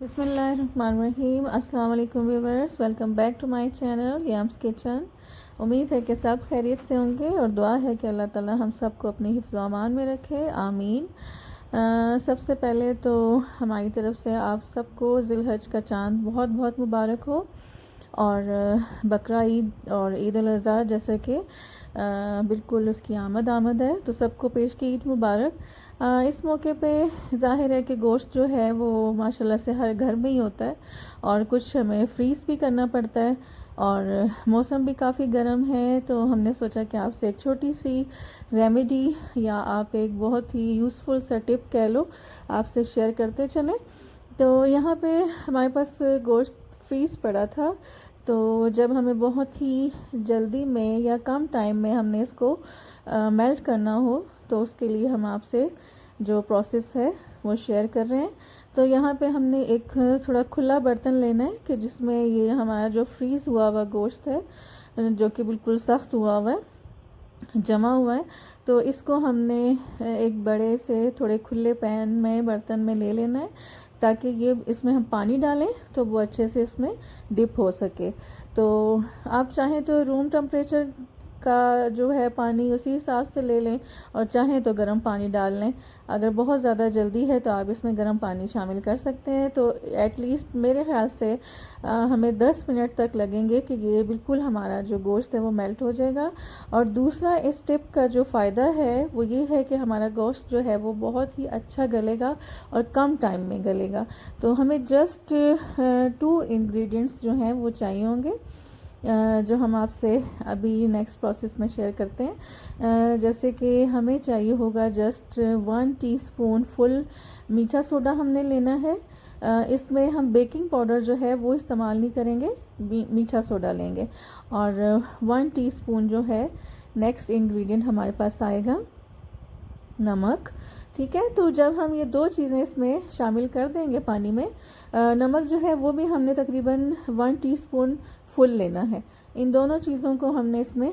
बिस्मिल्लाहिर्रहमानिर्रहीम। अस्सलाम वालेकुम viewers, welcome back to my channel Yam's kitchen. उम्मीद है कि सब खैरियत से होंगे और दुआ है कि अल्लाह ताला हम सबको अपने हिफ्ज़ व अमान में रखे, आमीन। सबसे पहले तो हमारी तरफ से आप सबको ज़िलहज का चाँद बहुत बहुत मुबारक हो और बकरा ईद और ईद उल अज़हा जैसे कि बिल्कुल उसकी आमद है, तो सबको पेश की ईद मुबारक। इस मौके पे ज़ाहिर है कि गोश्त जो है वो माशाल्लाह से हर घर में ही होता है और कुछ हमें फ्रीज़ भी करना पड़ता है और मौसम भी काफ़ी गर्म है, तो हमने सोचा कि आपसे एक छोटी सी रेमेडी या आप एक बहुत ही यूज़फुल सा टिप कह लो, आपसे शेयर करते चलें। तो यहाँ पे हमारे पास गोश्त फ्रीज़ पड़ा था, तो जब हमें बहुत ही जल्दी में या कम टाइम में हमने इसको मेल्ट करना हो तो उसके लिए हम आपसे जो प्रोसेस है वो शेयर कर रहे हैं। तो यहाँ पे हमने एक थोड़ा खुला बर्तन लेना है कि जिसमें ये हमारा जो फ्रीज़ हुआ हुआ गोश्त है जो कि बिल्कुल सख्त हुआ हुआ है, जमा हुआ है, तो इसको हमने एक बड़े से थोड़े खुले पैन में बर्तन में ले लेना है ताकि ये इसमें हम पानी डालें तो वो अच्छे से इसमें डिप हो सके। तो आप चाहें तो रूम टेम्परेचर का जो है पानी उसी हिसाब से ले लें और चाहें तो गर्म पानी डाल लें। अगर बहुत ज़्यादा जल्दी है तो आप इसमें गर्म पानी शामिल कर सकते हैं। तो एटलीस्ट मेरे ख्याल से हमें 10 मिनट तक लगेंगे कि ये बिल्कुल हमारा जो गोश्त है वो मेल्ट हो जाएगा। और दूसरा इस टिप का जो फ़ायदा है वो ये है कि हमारा गोश्त जो है वो बहुत ही अच्छा गलेगा और कम टाइम में गलेगा। तो हमें जस्ट 2 इंग्रेडिएंट्स जो हैं वो चाहिए होंगे जो हम आपसे अभी नेक्स्ट प्रोसेस में शेयर करते हैं। जैसे कि हमें चाहिए होगा जस्ट 1 टीस्पून फुल मीठा सोडा हमने लेना है। इसमें हम बेकिंग पाउडर जो है वो इस्तेमाल नहीं करेंगे, मीठा सोडा लेंगे। और 1 टीस्पून जो है नेक्स्ट इंग्रेडिएंट हमारे पास आएगा नमक। ठीक है, तो जब हम ये 2 चीज़ें इसमें शामिल कर देंगे पानी में, नमक जो है वो भी हमने तकरीबन 1 टीस्पून फुल लेना है। इन दोनों चीज़ों को हमने इसमें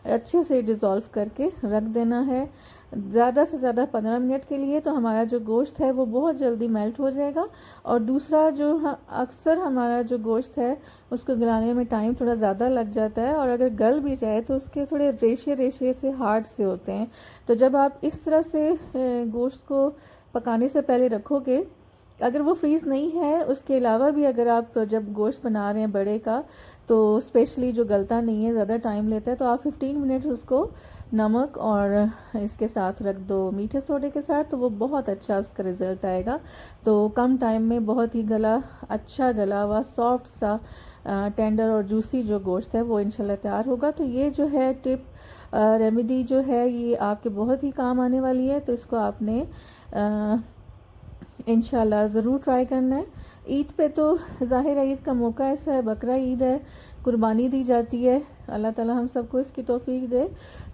अच्छे से डिज़ोल्व करके रख देना है ज़्यादा से ज़्यादा 15 मिनट के लिए, तो हमारा जो गोश्त है वो बहुत जल्दी मेल्ट हो जाएगा। और दूसरा जो अक्सर हमारा जो गोश्त है उसको गलाने में टाइम थोड़ा ज़्यादा लग जाता है और अगर गल भी जाए तो उसके थोड़े रेशे रेशे से हार्ड से होते हैं। तो जब आप इस तरह से गोश्त को पकाने से पहले रखोगे, अगर वो फ्रीज़ नहीं है, उसके अलावा भी अगर आप जब गोश्त बना रहे हैं बड़े का तो स्पेशली जो गलता नहीं है, ज़्यादा टाइम लेता है, तो आप 15 मिनट उसको नमक और इसके साथ रख दो मीठे सोडे के साथ, तो वो बहुत अच्छा उसका रिज़ल्ट आएगा। तो कम टाइम में बहुत ही अच्छा गला हुआ सॉफ्ट सा टेंडर और जूसी जो गोश्त है वो इंशाल्लाह तैयार होगा। तो ये जो है टिप रेमेडी जो है ये आपके बहुत ही काम आने वाली है, तो इसको आपने इंशाल्लाह ज़रूर ट्राई करना है। ईद पे तो ज़ाहिर है ईद का मौका ऐसा है, बकरा ईद है, कुर्बानी दी जाती है, अल्लाह ताला हम सबको इसकी तौफीक दे।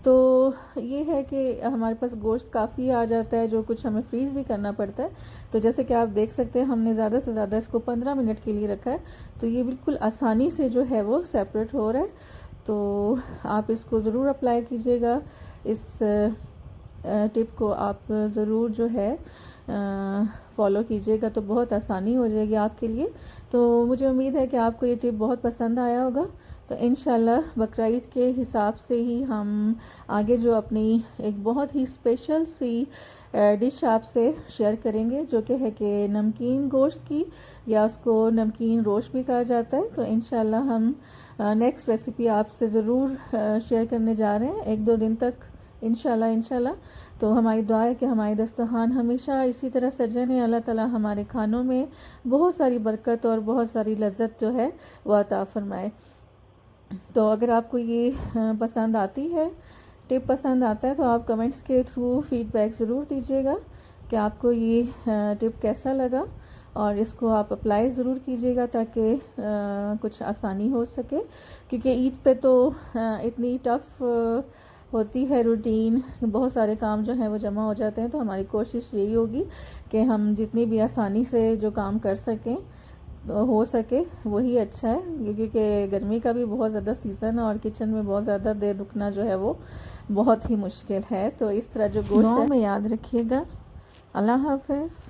तो ये है कि हमारे पास गोश्त काफ़ी आ जाता है जो कुछ हमें फ्रीज़ भी करना पड़ता है। तो जैसे कि आप देख सकते हैं हमने ज़्यादा से ज़्यादा इसको 15 मिनट के लिए रखा है, तो ये बिल्कुल आसानी से जो है वो सेपरेट हो रहा है। तो आप इसको ज़रूर अप्लाई कीजिएगा, इस टिप को आप ज़रूर जो है फॉलो कीजिएगा तो बहुत आसानी हो जाएगी आपके लिए। तो मुझे उम्मीद है कि आपको ये टिप बहुत पसंद आया होगा। तो इंशाल्लाह बकरा ईद के हिसाब से ही हम आगे जो अपनी एक बहुत ही स्पेशल सी डिश आपसे शेयर करेंगे जो कि है कि नमकीन गोश्त की, या उसको नमकीन रोश भी कहा जाता है। तो इंशाल्लाह हम नेक्स्ट रेसिपी आपसे ज़रूर शेयर करने जा रहे हैं 1-2 दिन तक इंशाल्लाह। तो हमारी दुआ है कि हमारे दस्तरखान हमेशा इसी तरह सजे रहें, अल्लाह ताला हमारे खानों में बहुत सारी बरकत और बहुत सारी लज्जत जो है वह अता फरमाए। तो अगर आपको ये पसंद आती है, टिप पसंद आता है, तो आप कमेंट्स के थ्रू फीडबैक ज़रूर दीजिएगा कि आपको ये टिप कैसा लगा और इसको आप अप्लाई ज़रूर कीजिएगा ताकि कुछ आसानी हो सके, क्योंकि ईद पे तो इतनी टफ़ होती है रूटीन, बहुत सारे काम जो हैं वो जमा हो जाते हैं। तो हमारी कोशिश यही होगी कि हम जितनी भी आसानी से जो काम कर सकें हो सके वही अच्छा है, क्योंकि गर्मी का भी बहुत ज़्यादा सीज़न है और किचन में बहुत ज़्यादा देर रुकना जो है वो बहुत ही मुश्किल है। तो इस तरह जो गोश्त है में याद रखिएगा। अल्लाह हाफ़िज़।